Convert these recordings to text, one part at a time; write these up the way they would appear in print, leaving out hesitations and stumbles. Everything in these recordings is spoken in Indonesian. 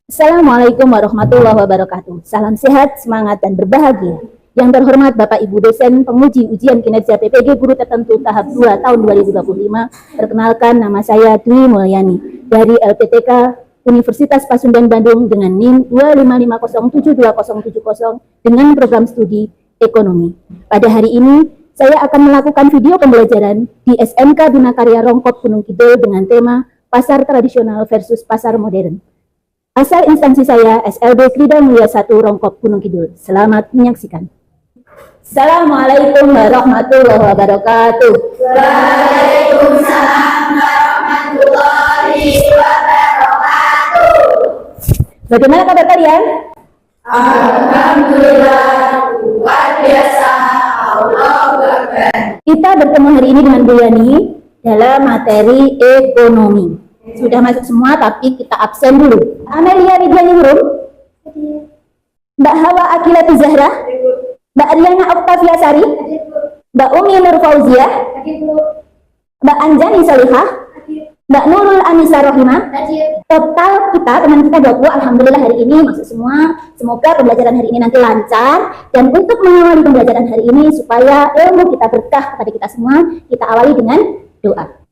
Assalamualaikum warahmatullahi wabarakatuh. Salam sehat, semangat, dan berbahagia. Yang terhormat Bapak Ibu dosen penguji ujian kinerja PPG Guru Tertentu tahap 2 tahun 2025. Perkenalkan, nama saya Dwi Mulyani dari LPTK Universitas Pasundan Bandung dengan NIM 255072070 dengan program studi ekonomi. Pada hari ini, saya akan melakukan video pembelajaran di SMK Bina Karya Rongkop Gunung Kidul dengan tema Pasar Tradisional versus Pasar Modern. Asal instansi saya SLB Krida Mulia 1 Rongkop Gunung Kidul. Selamat menyaksikan. Assalamualaikum warahmatullahi wabarakatuh. Waalaikumsalam warahmatullahi wabarakatuh. Bagaimana kabar kalian? Alhamdulillah, luar biasa. Allahu Akbar. Kita bertemu hari ini dengan Bu Yani dalam materi ekonomi. Sudah masuk semua, tapi kita absen dulu. Amelia Ridwani Hurung, Mbak Hawa Akilati Zahra, Mbak Ariana Oktavia Sari, Mbak Umi Nur Fauziah, Mbak Anjani Salihah, Mbak Nurul Anissa Rohimah. Total kita, teman kita 20, alhamdulillah hari ini masuk semua. Semoga pembelajaran hari ini nanti lancar. Dan untuk mengawali pembelajaran hari ini supaya ilmu kita berkah kepada kita semua, kita awali dengan doa.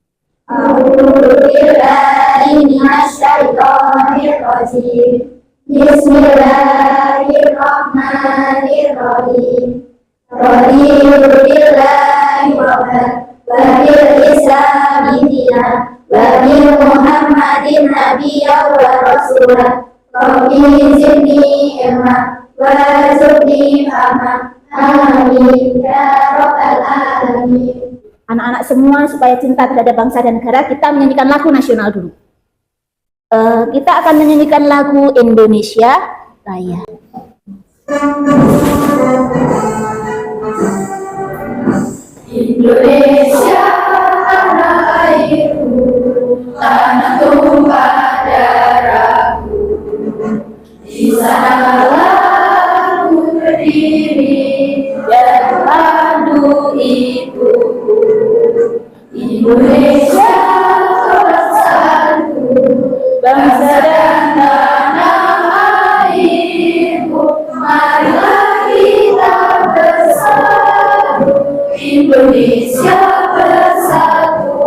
A'udzubillahiminasyaitonirrajim. Bismillahirrahmanirrahim. Raditu billahi rabban wa bil islami dinan wa bi Muhammadin nabiyyan wa rasulah. Rabbi zidni ilma wa zidni fahma. Amin ya rabbal alamin. Anak-anak semua supaya cinta terhadap bangsa dan negara, kita menyanyikan lagu nasional dulu. Kita akan menyanyikan lagu Indonesia Raya. Indonesia tanah airku, tanah tumpah darahku. Di sanalah ku berdiri dan pandu ibuku. Indonesia bangsaku, bangsa dan tanah airku. Marilah kita bersatu, Indonesia bersatu.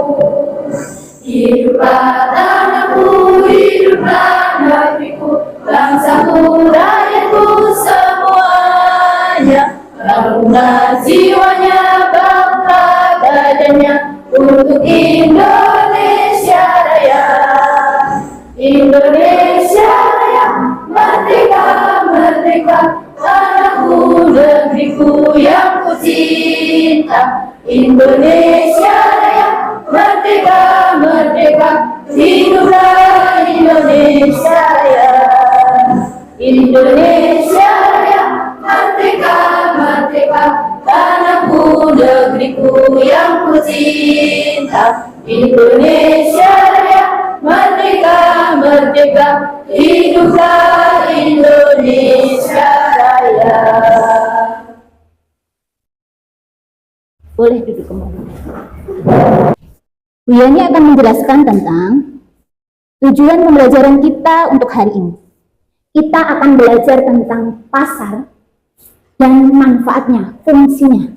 Hiduplah tanahku, hiduplah negeriku, bangsaku, rakyatku semuanya. Bangunlah jiwanya, bangga badannya untuk Indonesia Raya. Indonesia Raya, merdeka, merdeka, tanahku, negeriku yang ku cinta. Indonesia Raya, merdeka, merdeka, hiduplah Indonesia Raya. Indonesia Raya, merdeka, merdeka, tanahku, negeriku yang ku cinta. Indonesia Raya, merdeka, merdeka, hiduplah Indonesia Raya. Boleh duduk kembali. Bu Yani akan menjelaskan tentang tujuan pembelajaran kita untuk hari ini. Kita akan belajar tentang pasar dan manfaatnya, fungsinya.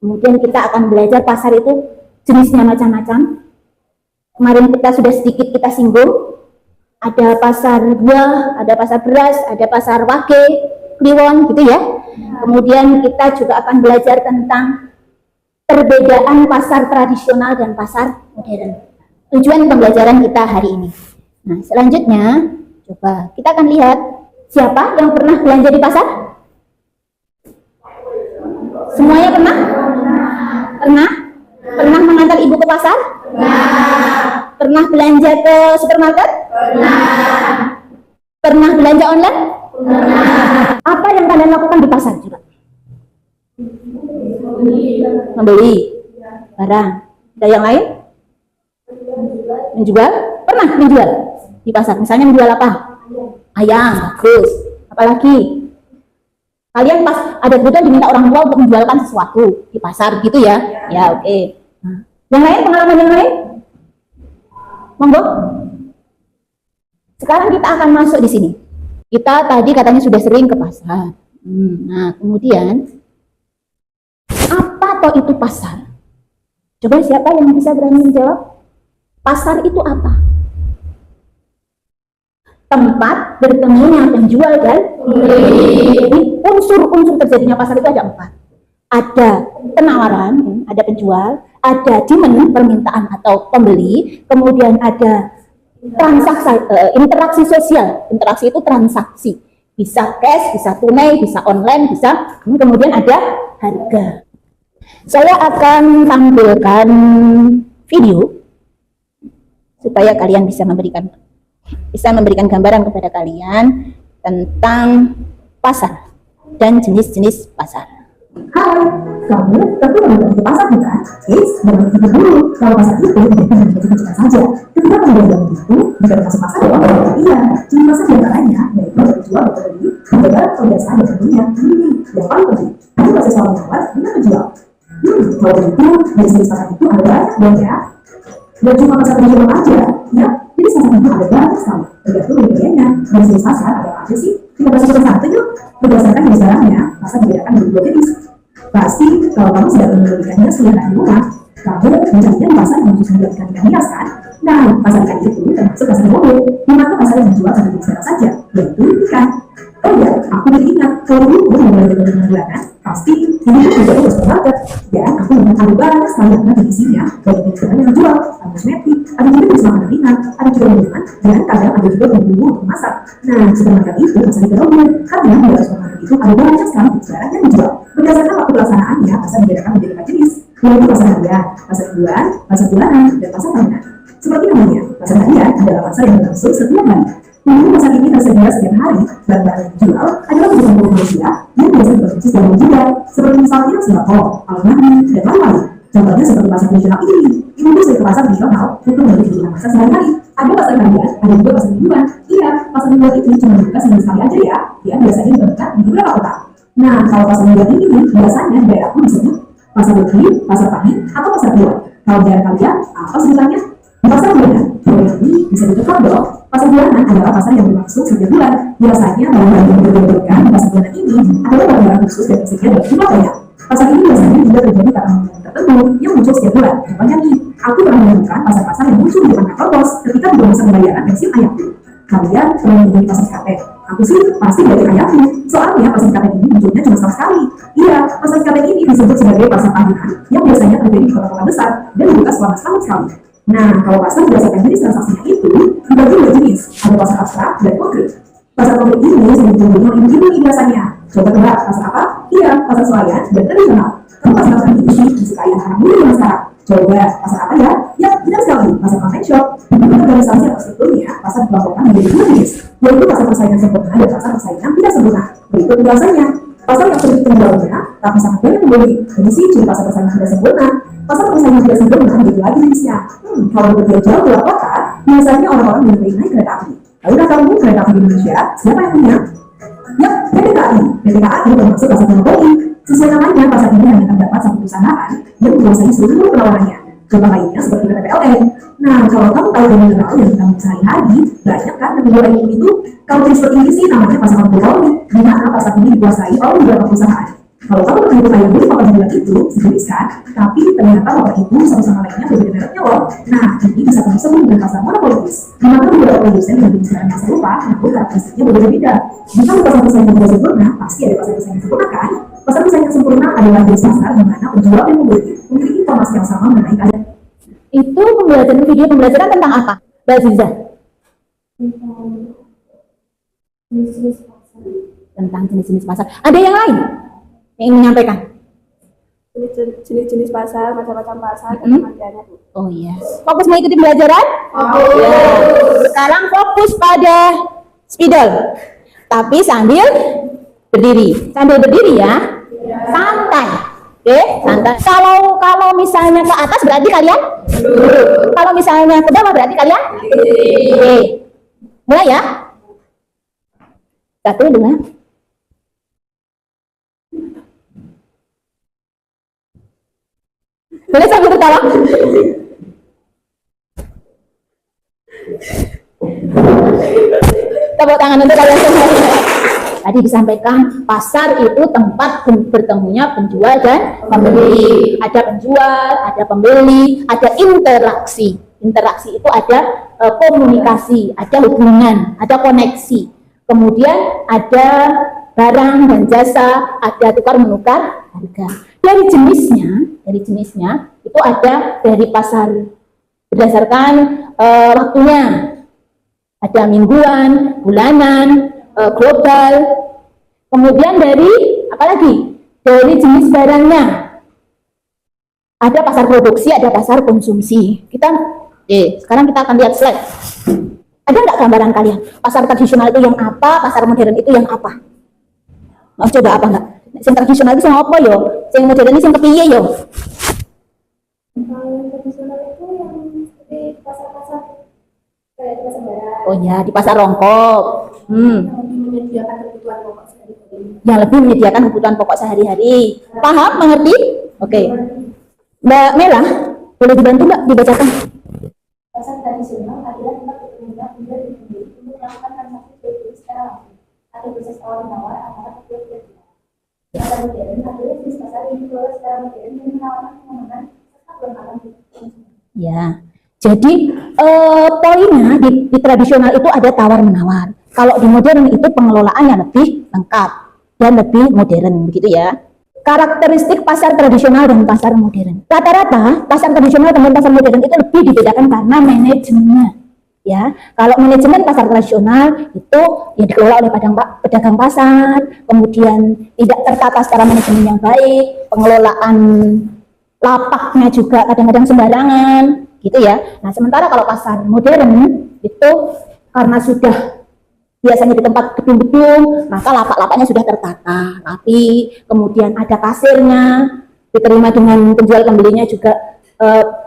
Kemudian kita akan belajar pasar itu jenisnya macam-macam. Kemarin kita sudah sedikit kita singgung. Ada pasar buah, ada pasar beras, ada pasar wage, kliwon gitu ya. Kemudian kita juga akan belajar tentang perbedaan pasar tradisional dan pasar modern. Tujuan pembelajaran kita hari ini. Nah, selanjutnya coba kita akan lihat siapa yang pernah belanja di pasar? Semuanya pernah? Pernah? Pernah mengantar ibu ke pasar? Pernah. Pernah belanja ke supermarket? Pernah. Pernah belanja online? Pernah. Apa yang kalian lakukan di pasar juga? Membeli barang. Ada yang lain? Menjual? Pernah menjual di pasar. Misalnya menjual apa? Ayam, bagus. Apalagi? Kalian pas ada kebutuhan diminta orang tua untuk menjualkan sesuatu di pasar gitu ya? Ya, oke. Yang lain, pengalaman yang lain? Monggo. Sekarang kita akan masuk di sini. Kita tadi katanya sudah sering ke pasar. Nah, kemudian apa toh itu pasar? Coba siapa yang bisa berani menjawab? Pasar itu apa? Tempat bertemunya penjual dan pembeli. Jadi unsur-unsur terjadinya pasar itu ada 4. Ada penawaran, ada penjual, ada demand permintaan atau pembeli, kemudian ada transaksi, interaksi sosial. Interaksi itu transaksi, bisa cash, bisa tunai, bisa online, bisa, kemudian ada harga. Saya akan tampilkan video supaya kalian bisa memberikan gambaran kepada kalian tentang pasar dan jenis-jenis pasar. Hai, kamu tentu memiliki pasar bukan? Jangan pikir dulu, kalau pasar itu tidak hanya cita-cita saja. Ketika kamu berjalan itu, bisa masuk pasar ya? Iya, ciri pasar diantaranya yaitu berjual dan beli, menjaga kebiasaan dan dunia. Yang paling penting, ada proses soal menawar dengan menjual. Kalau begitu, jenis pasar itu ada banyak dong ya. Dan cuma pasar penjualan aja, ya. Jadi pasar itu ada banyak sekali. Tergantung dari bedanya. Dari jenis pasar ada apa aja sih? Kita bahas satu yuk. Berdasarkan jenis barangnya, pasar dibedakan menjadi 2 jenis. Pasti kalau kamu sedang membelikannya selihat di rumah, kamu mencarinya di pasar yang khusus menjual ikan hias kan? Nah, pasar ikan itu termasuk pasar mobil, di mana pasar yang menjual satu jenis barang saja, yaitu ikan. Oh ya, aku jadi ingat, kalau dulu mulai dari bulanan, pasti ini tuh menjadi supermarket. Dan aku ingat ada banyak sekali yang divisinya, dari jenis barang yang dijual, ada kosmetik, ada juga jenis makanan ringan, ada juga minuman, dan kadang ada juga bumbu untuk masak. Nah, supermarket itu pasar ikan mobil, karena di dalam supermarket itu ada banyak sekali jenis barang yang dijual. Berdasarkan waktu pelaksanaannya, pasar dibedakan menjadi 4 jenis, yaitu pasar harian, pasar mingguan, pasar bulanan, dan pasar tahunan. Seperti namanya, pasar harian adalah pasar yang berlangsung setiap hari. Namun pasar ini tersedia setiap hari, barang-barang yang dijual adalah kebutuhan manusia yang biasa dikonsumsi secara menjual, seperti misalnya sembako, almari, dan lain-lain. Contohnya seperti pasar tradisional ini bisa ke pasar tradisional untuk membeli kebutuhan pasar sehari-hari. Ada pasar harian, ada juga pasar mingguan. Iya, pasar mingguan itu cuma dibuka seminggu sekali aja ya. Dia biasanya dibuka di beberapa kota. Nah, kalau pasar mingguan ini biasanya daerahku disebut pasar Bukit, pasar Pahit, atau pasar Buah. Kalau daerah kalian, apa sebutannya? Pasar bulanan. Ini bisa ditukar dong. Pasar bulanan adalah pasar yang berlangsung setiap bulan. Biasanya barang-barang yang diperjualbelikan di pasar bulanan ini adalah barang-barang khusus dan tersedia dalam jumlah banyak. Pasar ini biasanya juga terjadi karena momen tertentu yang muncul setiap bulan. Contohnya nih, aku pernah menemukan pasar-pasar yang muncul di depan kantor pos ketika belum bisa pembayaran pensiun ayahku. Kalian pernah mengunjungi pasar Cikampek? Aku sih pasti dari ayahku. Soalnya pasar Cikampek ini munculnya cuma sekali. Iya, pasar Cikampek ini disebut sebagai pasar tahunan yang biasanya terjadi di kota-kota besar dan dibuka selama setahun sekali. Nah, kalau pasar berdasarkan jenis transaksinya itu dibagi 2 jenis, ada pasar abstrak dan konkret. Pasar konkret ini sering ditemui oleh ibu-ibu biasanya. Coba tebak, pasar apa? Iya, pasar swalayan dan tradisional. Kamu pasar abstrak ini disukai anak muda zaman sekarang. Coba, pasar apa ya? Ya, benar sekali, pasar online shop. Untuk organisasi atau strukturnya, pasar dikelompokkan menjadi 2 jenis, yaitu pasar persaingan sempurna dan pasar persaingan tidak sempurna. Berikut penjelasannya. Pasar yang sulit penjualnya, tapi sangat banyak membeli. Ini sih ciri pasar persaingan tidak sempurna. Pasar persaingan tidak sempurna begitu lagi jenisnya. Kalau bekerja jauh keluar kota, biasanya orang-orang lebih naik kereta api. Tahukah kamu kereta api di Indonesia? Siapa yang punya? Ya, PT KAI. PT KAI termasuk pasar monopoli. Sesuai namanya, pasar ini hanya terdapat satu perusahaan yang menguasai seluruh penawarannya. Contoh lainnya seperti PT PLN. Nah, kalau kamu tahu mineral yang kamu sehari-hari, banyak kan yang menjual itu. Kalau seperti ini sih namanya pasar monopoli, di mana pasar ini dikuasai oleh beberapa perusahaan. Kalau kamu pernah ikut ayam beli pakai jualan itu, sejenis kan? Tapi ternyata pakai itu satu sama lainnya berbeda mereknya loh. Nah, ini bisa kamu sebut dengan pasar monopolis. Di mana beberapa produsen dan jenis barang yang serupa, namun karakteristiknya berbeda-beda. Jika pasar persaingan tidak sempurna, pasti ada pasar persaingan sempurna kan? Pasar persaingan sempurna adalah jenis pasar di mana penjual dan pembeli memiliki informasi yang sama mengenai keadaan. Itu pembelajaran tentang apa? Mbak Ziza? Tentang jenis-jenis pasar. Ada yang lain yang ingin menyampaikan? Jenis-jenis pasar, macam-macam pasar, dan pengertiannya. Oh iya. Fokus mengikuti pembelajaran? Ya. Sekarang fokus pada spidol. Tapi sambil berdiri. Sambil berdiri ya. Santai. Oke, santai. Kalau misalnya ke atas berarti kalian duduk. Kalau misalnya ke bawah berarti kalian oke. Mulai ya. 1, 2. Boleh sambil ketawa? Tepuk tangan untuk kalian semua. Tadi disampaikan pasar itu tempat bertemunya penjual dan pembeli. Ada penjual, ada pembeli, ada interaksi. Interaksi itu ada komunikasi, ada hubungan, ada koneksi. Kemudian ada barang dan jasa, ada tukar menukar harga. Dari jenisnya itu ada dari pasar berdasarkan waktunya. Ada mingguan, bulanan, global. Kemudian dari apa lagi? Dari jenis barangnya. Ada pasar produksi, ada pasar konsumsi. Sekarang kita akan lihat slide. Ada nggak gambaran kalian? Pasar tradisional itu yang apa? Pasar modern itu yang apa? Mau coba apa nggak? Yang tradisional itu yang apa yo? Yang modern itu yang kepiye yo? Kalau yang tradisional itu yang di pasar-pasar kayak di pasar barang. Oh ya, di pasar Rongkok. Yang lebih menyediakan kebutuhan pokok sehari-hari. Yang lebih menyediakan kebutuhan pokok sehari-hari. Paham? Mengerti? Oke. Mbak Mela, boleh dibantu Mbak dibacakan? Pasar tradisional adalah tempat bertemu pembeli dan pembeli untuk melakukan transaksi jual beli secara langsung. Ada proses tawar menawar antara kedua pihak. Pasar modern adalah jenis pasar yang dikelola secara modern dan menawarkan kenyamanan serta kelengkapan konsumen. Ya. Jadi poinnya di tradisional itu ada tawar menawar. Kalau di modern itu pengelolaannya lebih lengkap dan lebih modern, begitu ya. Karakteristik pasar tradisional dan pasar modern. Rata-rata pasar tradisional dan pasar modern itu lebih dibedakan karena manajemennya. Ya, kalau manajemen pasar tradisional itu ya dikelola oleh pedagang pasar, kemudian tidak tertata secara manajemen yang baik, pengelolaan lapaknya juga kadang-kadang sembarangan, gitu ya. Nah, sementara kalau pasar modern itu karena sudah biasanya di tempat gedung-gedung, maka lapak-lapaknya sudah tertata, rapi, kemudian ada kasirnya, diterima dengan penjual pembelinya juga,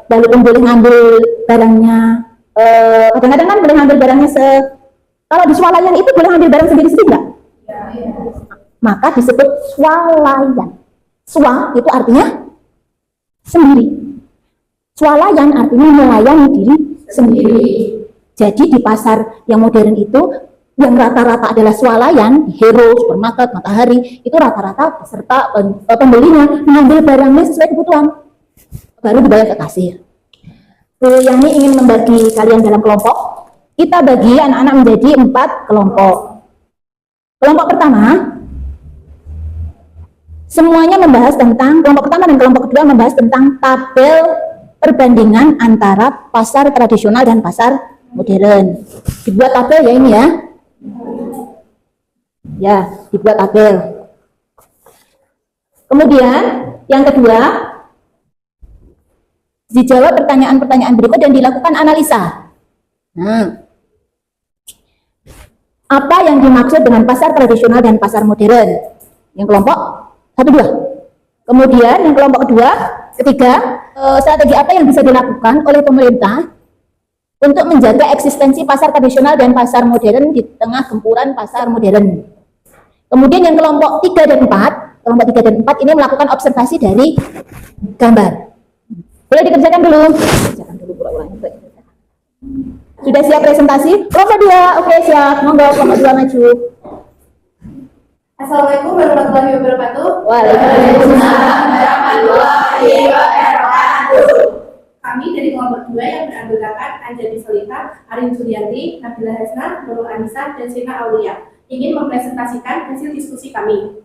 walaupun boleh ngambil barangnya, kadang-kadang kan boleh ngambil barangnya kalau di swalayan itu boleh ngambil barang sendiri-sendiri nggak? Ya. Maka disebut swalayan. Swa itu artinya sendiri. Swalayan artinya melayani diri sendiri. Jadi di pasar yang modern itu yang rata-rata adalah swalayan, Hero, supermarket, Matahari, itu rata-rata beserta pembelinya mengambil barangnya sesuai kebutuhan, baru dibayar ke kasir. Yang ini ingin membagi kalian dalam kelompok. Kita bagi anak-anak menjadi 4 kelompok. Kelompok pertama, semuanya membahas tentang, kelompok pertama dan kelompok kedua membahas tentang tabel perbandingan antara pasar tradisional dan pasar modern. Dibuat tabel ya ini ya. Ya, dibuat tabel. Kemudian, yang kedua, dijawab pertanyaan-pertanyaan berikut dan dilakukan analisa. Nah, apa yang dimaksud dengan pasar tradisional dan pasar modern? Yang kelompok 1, 2. Kemudian yang kelompok ketiga, strategi apa yang bisa dilakukan oleh pemerintah untuk menjaga eksistensi pasar tradisional dan pasar modern di tengah gempuran pasar modern. Kemudian yang kelompok 3 dan 4 ini melakukan observasi dari gambar. Boleh dikerjakan dulu. Sudah siap presentasi? Kelompok 2, oke siap. Monggo kelompok 2 maju. Assalamualaikum warahmatullahi wabarakatuh. Waalaikumsalam warahmatullahi wabarakatuh. Kami dari kelompok 2 yang beranggotakan Anjani Solita, Arin Julianti, Nabila Hasna, Nurul Anissa, dan Sina Aulia ingin mempresentasikan hasil diskusi kami.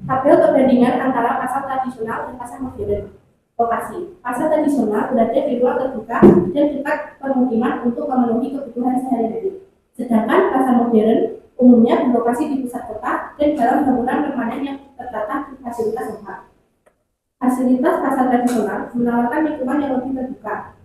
Tabel perbandingan antara pasar tradisional dan pasar modern. Lokasi. Pasar tradisional berada di ruang terbuka dan dekat permukiman untuk memenuhi kebutuhan sehari-hari. Sedangkan pasar modern umumnya berlokasi di pusat kota dan dalam bangunan permanen yang tertata di fasilitas lengkap. Fasilitas pasar tradisional menawarkan lingkungan yang lebih terbuka.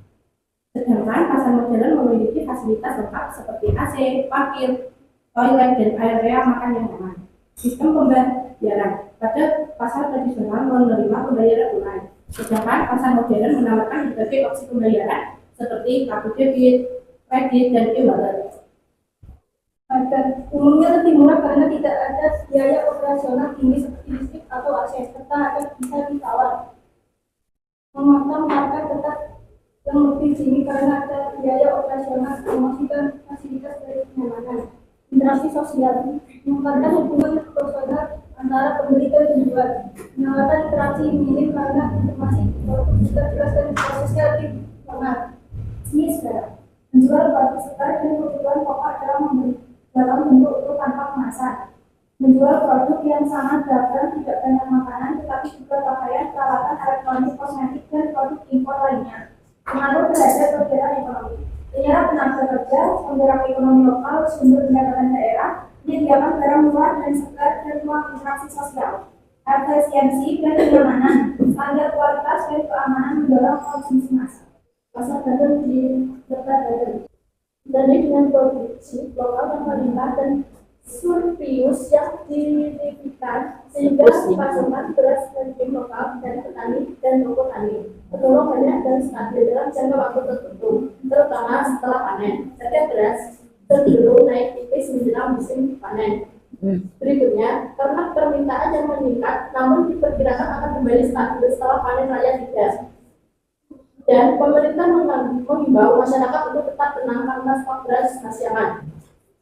Sedangkan pasar modern memiliki fasilitas lengkap seperti AC, parkir, toilet, dan area makan yang aman. Sistem pembayaran. Pada pasar tradisional menerima pembayaran tunai. Sedangkan pasar modern menawarkan berbagai opsi pembayaran seperti kartu debit, kredit, dan e-wallet. Umumnya lebih murah karena tidak ada biaya operasional tinggi seperti listrik atau akses, serta akan bisa ditawar. Memotong harga tetap yang lebih tinggi karena ada biaya operasional memastikan fasilitas interaksi sosial, meningkatkan hubungan personal antara pembeli dan penjual, menawarkan interaksi minim karena informasi juga jelas dan prosesnya lebih formal. Ini saudara, menjual produk segar dan kebutuhan pokok dalam bentuk utuh tanpa kemasan. Menjual produk yang sangat beragam, tidak banyak makanan, tetapi juga pakaian, peralatan elektronik, kosmetik, dan produk impor lainnya. Pengaruh terhadap kegiatan ekonomi. Menyerap tenaga kerja, penggerak ekonomi lokal, sumber pendapatan daerah, menyediakan barang murah dan segar dan ruang interaksi sosial. Efisiensi dan kenyamanan, standar kualitas dan keamanan mendorong konsumsi massal. Pasar badan di lebar badan. Dan dengan produksi lokal pemerintah dan surplus yang didirikan sehingga pasokan beras daging lokal dan petani dan toko tani tergolong banyak dan stabil dalam jangka waktu tertentu, terutama setelah panen. Setiap beras cenderung naik tipis menjelang musim panen. Berikutnya, karena permintaan yang meningkat, namun diperkirakan akan kembali stabil setelah panen raya tiba. Dan pemerintah mengimbau masyarakat untuk tetap tenang karena stok beras masih aman.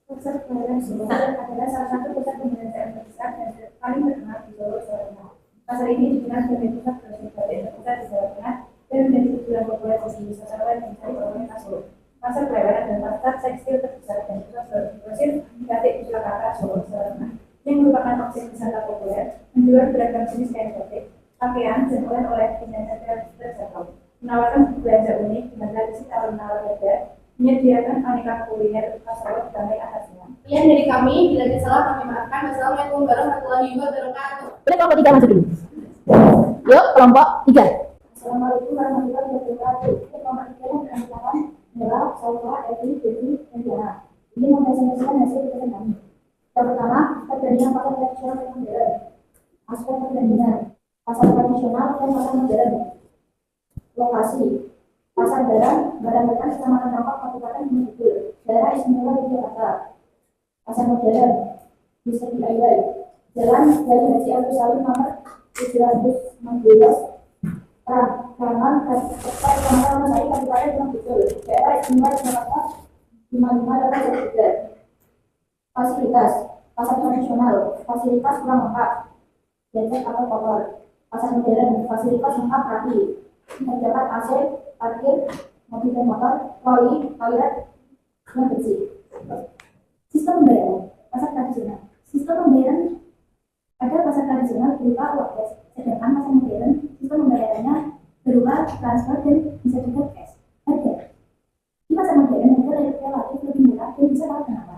Pusat pembayaran Sumber adalah salah satu pusat pembayaran terbesar dan paling terkenal di Solo, Jawa Tengah. Pasar ini dikenal sebagai pusat pembayaran terbesar di Jawa Tengah dan menjadi tujuan populer bagi wisatawan yang mencari pengalaman Solo. Pasar pembayaran dan pasar tekstil terbesar dan pusat grosir batik di Jakarta, Solo, Jawa Tengah. Yang merupakan objek wisata populer, menjual beragam jenis kain batik, pakaian, dan oleh-oleh dengan terjangkau. Menawarkan belanja unik dengan tradisi alun-alun Beda, menyediakan aneka kuliner khas Solo dan atasnya. Sekian dari kami, bila ada salah kami maafkan. Wassalamualaikum warahmatullahi wabarakatuh. Boleh kelompok 3 masuk dulu. Yuk, kelompok 3. Assalamualaikum warahmatullahi wabarakatuh. Kelompok 3 yang berantakan adalah Salwa, Evi, Devi, dan Diana. Ini mempresentasikan hasil riset kami. Yang pertama, perbandingan pasar tradisional dan modern. Aspek perbandingan pasar tradisional dan pasar modern. Lokasi pasar barang bekas Kecamatan Dampak, Kabupaten Gunung Kidul, daerah istimewa Yogyakarta. Pasar modern di Segi Ailai, Jalan dari Haji Agus Salim nomor 716, Rangan, Kecamatan Mesari, Kabupaten Gunung Kidul, daerah istimewa Yogyakarta 55 Fasilitas pasar tradisional, fasilitas kurang lengkap, becek atau kotor. Pasar modern, fasilitas lengkap rapi, terdapat AC, parkir, mobil dan motor, troli, toilet, dan bersih. Sistem pembayaran pasar tradisional. Sistem pembayaran pada pasar tradisional berupa uang cash, sedangkan pasar modern sistem pembayarannya berupa transfer dan bisa juga cash. Harga di pasar modern harga relatif lebih murah dan bisa tahu kenapa.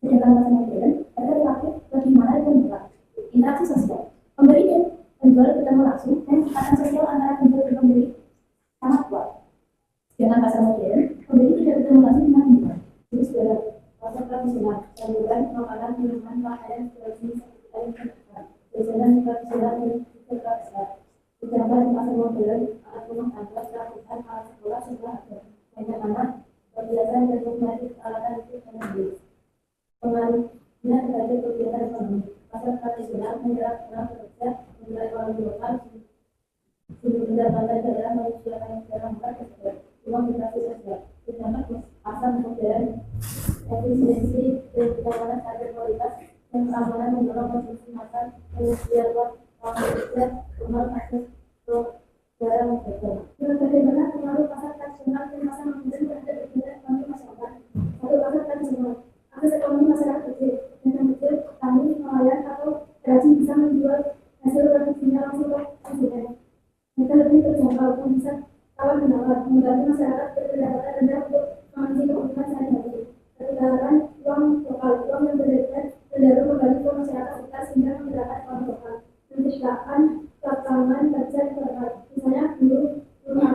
Sedangkan pasar modern harga relatif lebih mahal dan murah. Interaksi sosial, pembeli dan penjual bertemu langsung dan ikatan sosial antara penjual dan pembeli sangat kuat. Dengan pasar modern, pembeli tidak bertemu langsung dengan penjual. Jadi saudara, pasar tradisional, campuran, makanan, minuman, pakaian, jenis jajanan tradisional dan juga besar. Sedangkan di pasar modern, alat rumah tangga, peralatan, alat sekolah sudah ada. Banyak anak, perhiasan dan kosmetik, peralatan itu dan beli. Pengaruhnya terhadap kegiatan ekonomi. Pasar tradisional menyerap tenaga kerja, menilai ekonomi lokal, sumber pendapatan daerah menyediakan barang murah dan segar, ruang interaksi sosial. Sedangkan pasar modern efisiensi dan keamanan standar kualitas dan keamanan mendorong konsumsi massal, menyediakan ruang kerja, rumah akses ke barang dan segar. Bagaimana pengaruh pasar tradisional dan pasar modern terhadap kegiatan ekonomi masyarakat? Satu, pasar tradisional, akses ekonomi masyarakat kecil, dengan kecil, petani, nelayan atau perajin bisa menjual hasil produksinya langsung ke konsumen. Mereka lebih terjangkau dan bisa tawar menawar, membantu masyarakat berpendapatan rendah untuk mengisi kebutuhan sehari-hari. Pertukaran uang lokal, uang yang beredar cenderung kembali ke masyarakat sekitar sehingga menggerakkan uang lokal. Menciptakan lapangan kerja terbaik, misalnya buruh rumah,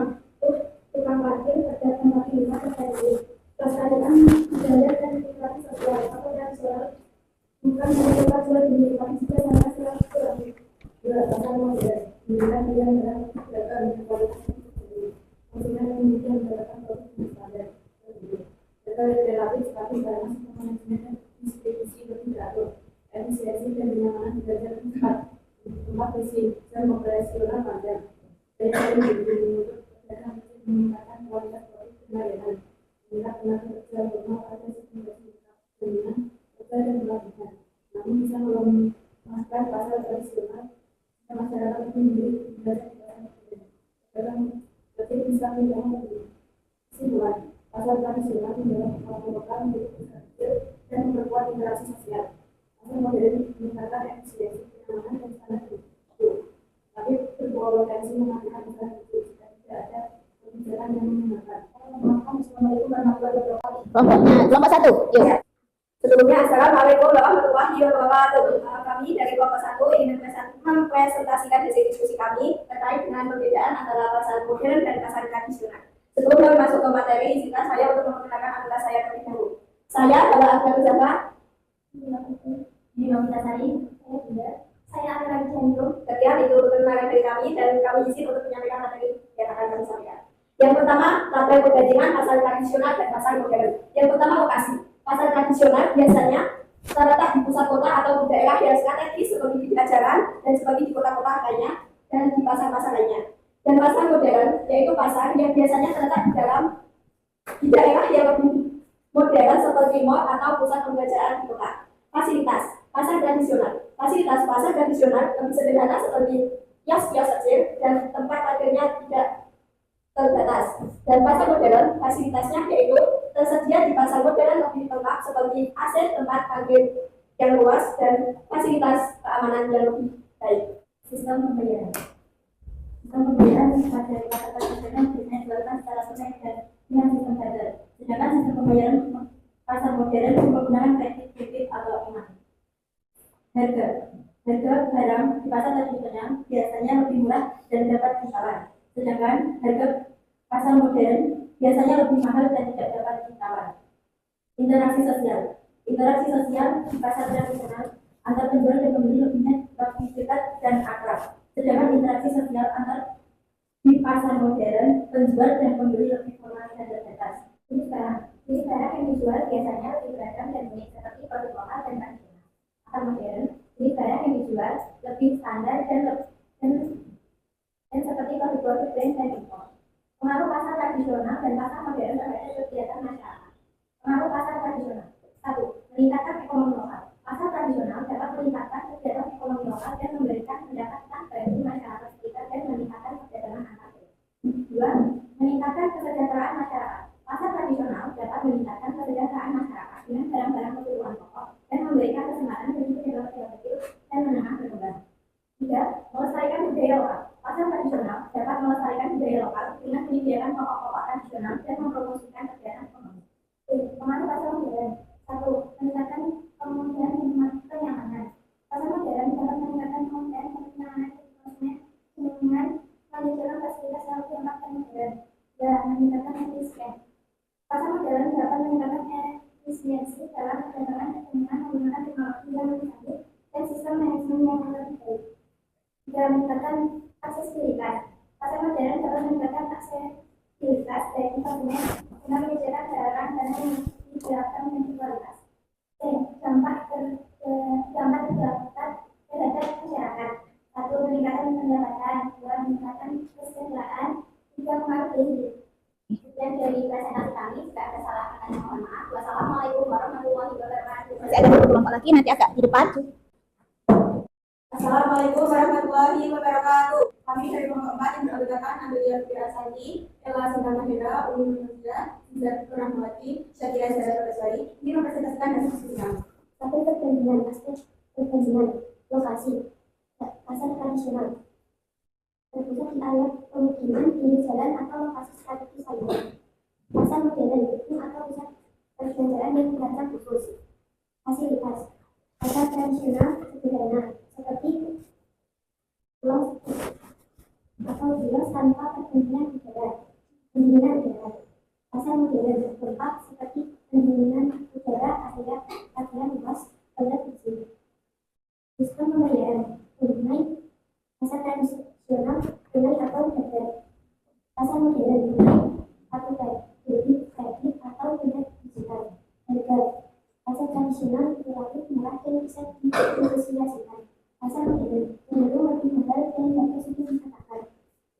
tukang parkir, pedagang kaki lima, dan lain-lain. Kelestarian budaya dan interaksi sosial atau tradisional bukan hanya tempat jual beli, tapi juga sangat silaturahmi. Pasar modern, pilihan yang beragam kualitas tinggi, konsumen yang memiliki mendapatkan produk yang standar. Data relatif tapi barang manajemen dan distribusi lebih teratur, efisiensi dan kenyamanan belajar tempat visi dan operasional panjang. Data yang menunjuk pedagang meningkatkan kualitas produk dan layanan. Tingkat tenaga kerja normal ada sejumlah jaminan kerja dan berlakukan. Namun bisa belum memasukkan pasar tradisional dan masyarakat itu menjadi kebiasaan dalam berarti bisa menjadi kesimpulan pasar tradisional mendorong ekonomi lokal menjadi besar kecil dan memperkuat interaksi sosial. Pasar modern meningkatkan efisiensi, keamanan dan standar hidup. Tapi berpotensi mematikan usaha kecil jika tidak ada kebijakan yang menyenangkan. Assalamualaikum warahmatullahi wabarakatuh. Kelompok 1, yuk. Sebelumnya, Assalamualaikum warahmatullahi wabarakatuh. Kami dari kelompok 1 ingin mempresentasikan hasil diskusi kami terkait dengan perbedaan antara pasar modern dan pasar tradisional. Sebelum kami masuk ke materi, izinkan saya untuk memperkenalkan anggota saya terlebih dahulu. Saya adalah Agnes Zahra. Sari. Saya Bunda. Saya akan Jantung. Sekian itu perkenalan dari kami dan kami izin untuk menyampaikan materi yang akan kami sampaikan. Yang pertama, latar perbandingan pasar tradisional dan pasar modern. Yang pertama, lokasi. Pasar tradisional biasanya terletak di pusat kota atau di daerah yang strategis seperti di jalan dan seperti di kota-kota lainnya dan di pasar-pasar lainnya. Dan pasar modern yaitu pasar yang biasanya terletak di daerah yang lebih modern seperti mall atau pusat pembelanjaan di kota. Fasilitas pasar tradisional. Fasilitas pasar tradisional lebih sederhana seperti kios-kios kecil dan tempat parkirnya tidak terbatas. Dan pasar modern fasilitasnya yaitu tersedia di pasar modern lebih lengkap seperti AC, tempat parkir yang luas dan fasilitas keamanan yang lebih baik. Sistem pembayaran. Sistem pembayaran pada pasar tradisional biasanya dilakukan secara tunai dan dengan sistem barter. Sedangkan sistem pembayaran pasar modern menggunakan kredit, debit atau iman. Harga barang di pasar tradisional biasanya lebih murah dan dapat ditawar. Sedangkan harga pasar modern biasanya lebih mahal dan tidak dapat ditawar. Interaksi sosial. Interaksi sosial di pasar tradisional antar penjual dan pembeli lebih dekat dan akrab. Sedangkan interaksi sosial antar di pasar modern, penjual dan pembeli lebih formal dan terbatas. Ini barang yang dijual biasanya lebih beragam dan unik seperti produk lokal dan tradisional. Pasar modern, ini barang yang dijual lebih standar dan seperti produk-produk brand dan impor. Pengaruh pasar tradisional dan pasar modern terhadap kegiatan masyarakat. Pengaruh pasar tradisional. 1. Meningkatkan ekonomi lokal. Pasar tradisional dapat meningkatkan kegiatan ekonomi lokal dan memberikan pendapatan bagi masyarakat sekitar dan meningkatkan perdagangan antar daerah. 2. Meningkatkan kesejahteraan masyarakat. Pasar tradisional dapat meningkatkan kesejahteraan masyarakat dengan barang-barang kebutuhan pokok dan memberikan kesempatan bagi pedagang kecil dan menengah berkembang. 3. Melestarikan budaya lokal. Pasar tradisional dapat melestarikan budaya lokal dengan menyediakan pokok-pokok tradisional dan mempromosikan kegiatan ekonomi. Pengaruh pasar modern. 1. Meningkatkan kemudahan dan kenyamanan. Pasar modern dapat meningkatkan kemudahan dan kenyamanan konsumen dengan menyediakan fasilitas yang lebih lengkap dan modern dan meningkatkan efisiensi. Pasar modern dapat meningkatkan efisiensi dalam perdagangan dengan menggunakan teknologi yang lebih canggih dan sistem manajemen yang lebih baik. Dan meningkatkan aksesibilitas. Pasar modern dapat meningkatkan aksesibilitas bagi konsumen dengan menyediakan barang dan beragam dan kualitas. Dampak terdampak terhadap masyarakat. 1. Meningkatkan pendapatan. 2. Meningkatkan kesejahteraan. 3. Pengaruh hidup. Sekian dari presentasi kami. Jika ada salah katanya mohon maaf. Wassalamualaikum warahmatullahi wabarakatuh. Masih ada satu kelompok lagi, nanti agak di depan. Assalamualaikum warahmatullahi wabarakatuh. Kami dari kelompok 4 yang beranggotakan Amelia Firasani, Ella Sintama Hendra, Umi Muda, Zat Rahmawati, Syakira Zara Basari. Ini mempresentasikan hasil diskusi kami. Satu, perbandingan aspek perbandingan lokasi pasar tradisional terpusat di area pemukiman, pinggir jalan atau lokasi strategis lainnya. Pasar modern atau pusat perbelanjaan yang berancang khusus. Fasilitas pasar tradisional sederhana seperti kios atau kios tanpa pendingin udara. Pasar modern tempat seperti pendinginan udara, area luas, toilet bersih. Sistem pembayaran tunai. Pasar tradisional tunai atau debit. Pasar modern tunai atau debit, kredit atau tunai digital. Harga pasar tradisional relatif murah dan bisa dinegosiasikan. Pasar modern cenderung lebih mahal dan tidak sesuai dikatakan.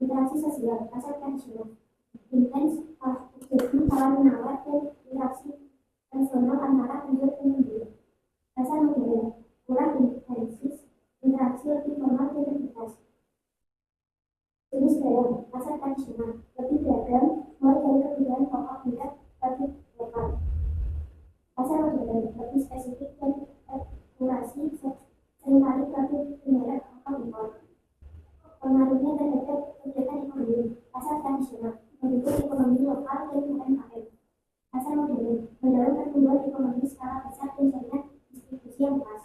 Interaksi sosial pasar tradisional intens, jadi tawar menawar dan interaksi personal antara penjual dan pembeli. tradisional, lebih beragam, mulai dari kebudayaan pokok hingga bagi lokal. Pasar modern lebih spesifik dan akurasi, seringkali lebih menyeret atau impor. Pengaruhnya terhadap kegiatan ekonomi. Pasar tradisional mendukung ekonomi lokal dan UMKM. Pasar modern mendorong pertumbuhan ekonomi skala besar dan jaringan distribusi yang luas.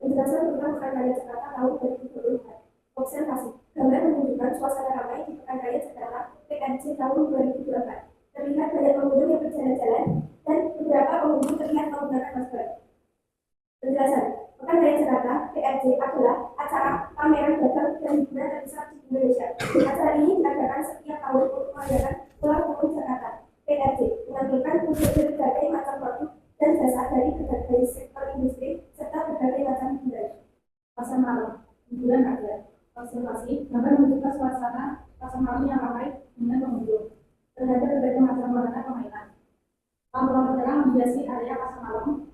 Penjelasan tentang Pekan Raya Jakarta tahun 2024. Observasi. Gambar menunjukkan suasana ramai di Pekan Raya Jakarta PKJ tahun 2024. Terlihat banyak pengunjung yang berjalan-jalan dan beberapa pengunjung terlihat menggunakan masker. Penjelasan. Pekan Raya Jakarta PKJ adalah acara pameran dagang dan hiburan terbesar di Indonesia. Acara ini diadakan setiap tahun untuk merayakan ulang tahun Jakarta. PKJ menampilkan unsur berbagai macam produk dan jasa dari berbagai sektor industri serta berbagai macam hiburan. Pasar malam, hiburan rakyat. Observasi, gambar menunjukkan suasana pasar malam yang ramai dengan pengunjung. Terhadap berbagai macam wahana permainan. Lampu-lampu terang menghiasi area pasar malam,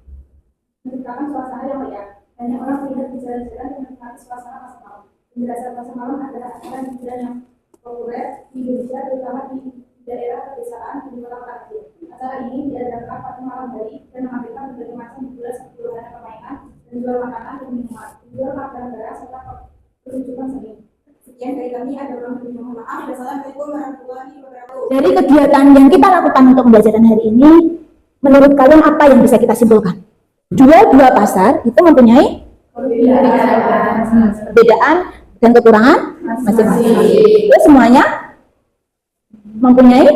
menciptakan suasana yang meriah. Banyak orang terlihat berjalan-jalan dan menikmati suasana pasar malam. Penjelasan pasar malam adalah acara hiburan yang populer di Indonesia, terutama di daerah pedesaan dan di kota-kota kecil. Acara ini diadakan pada malam hari dan menampilkan berbagai macam hiburan seperti wahana permainan dan jual makanan dan minuman, jual makanan barang serta pertunjukan seni. Sekian dari kami, ada orang yang mohon maaf. Wassalamualaikum warahmatullahi wabarakatuh. Dari kegiatan yang kita lakukan untuk pembelajaran hari ini, menurut kalian apa yang bisa kita simpulkan? Dua pasar itu mempunyai perbedaan dan kekurangan masing-masing. Itu semuanya mempunyai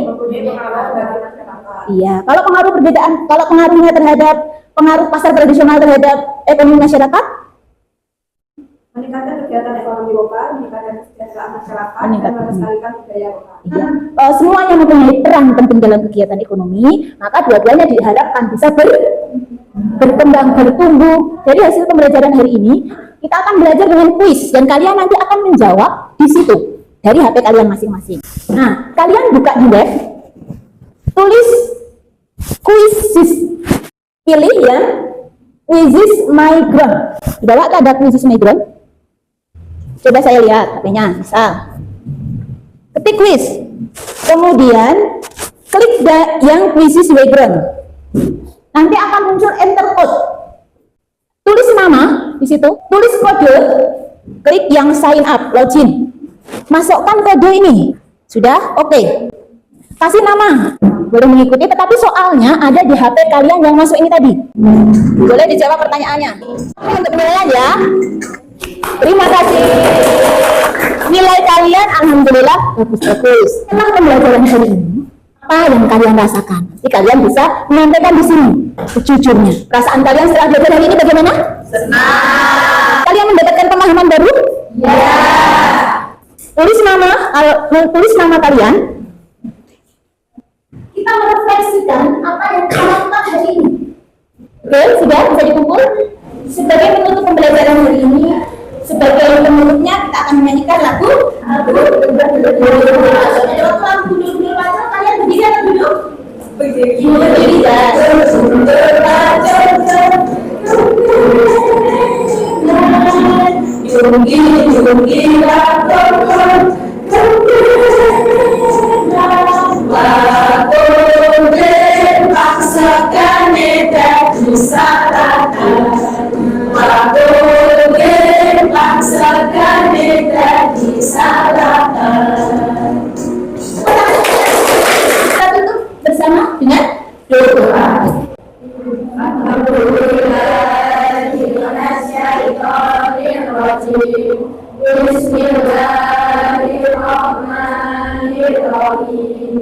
iya. Kalau pengaruhnya terhadap pengaruh pasar tradisional terhadap ekonomi masyarakat, Meningkatkan kegiatan ekonomi lokal, meningkatkan kesejahteraan masyarakat, dan melestarikan budaya lokal. iya. Semuanya mempunyai peran penting dalam kegiatan ekonomi, maka dua-duanya diharapkan bisa berkembang, bertumbuh. Jadi hasil pembelajaran hari ini, kita akan belajar dengan kuis, dan kalian nanti akan menjawab di situ, dari HP kalian masing-masing. Nah, kalian buka di web, tulis quizzes, pilih yang quizzes migrant. Di bawah ada quizzes migrant. Coba saya lihat HP-nya, misal ketik quiz, kemudian klik yang quizzes migrant. Nanti akan muncul enter code. Tulis nama di situ, tulis kode, klik yang sign up, login. Masukkan kode ini. Sudah? Oke. Kasih nama. Boleh mengikuti, tetapi soalnya ada di HP kalian yang masuk ini tadi. Boleh dijawab pertanyaannya. Untuk penilaian ya. Terima kasih. Nilai kalian alhamdulillah bagus-bagus. Setelah pembelajaran hari ini, apa yang kalian rasakan? Jadi kalian bisa menyampaikan di sini sejujurnya. Perasaan kalian setelah belajar hari ini bagaimana? Senang. Kalian mendapatkan pemahaman baru? Ya. Tulis nama kalian. Kita merefleksikan apa yang kita lakukan hari ini. Oke, sudah bisa dikumpul. Sebagai penutup pembelajaran hari ini, sebagai penutupnya kita akan menyanyikan lagu. Kalian berdiri atau duduk? Berdiri. Kita tutup bersama dengan doa. Bismillahirrahmanirrahim.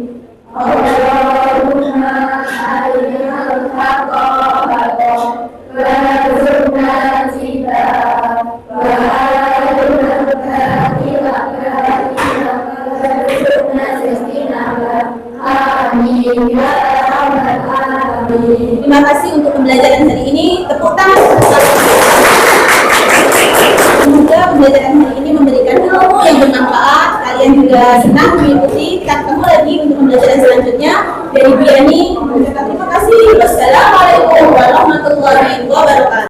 Allahumma arinal haqqa haqqan warzuqna ittiba'ah wa arinal batila batilan warzuqna ijtinabah. Amin ya rabbal alamin. Terima kasih untuk pembelajaran hari ini. Tepuk tangan. Semoga pembelajaran hari ini memberikan ilmu yang bermanfaat. Kalian juga senang mengikuti. Kita ketemu lagi untuk pembelajaran selanjutnya. Dari Biani, terima kasih. Wassalamualaikum warahmatullahi wabarakatuh.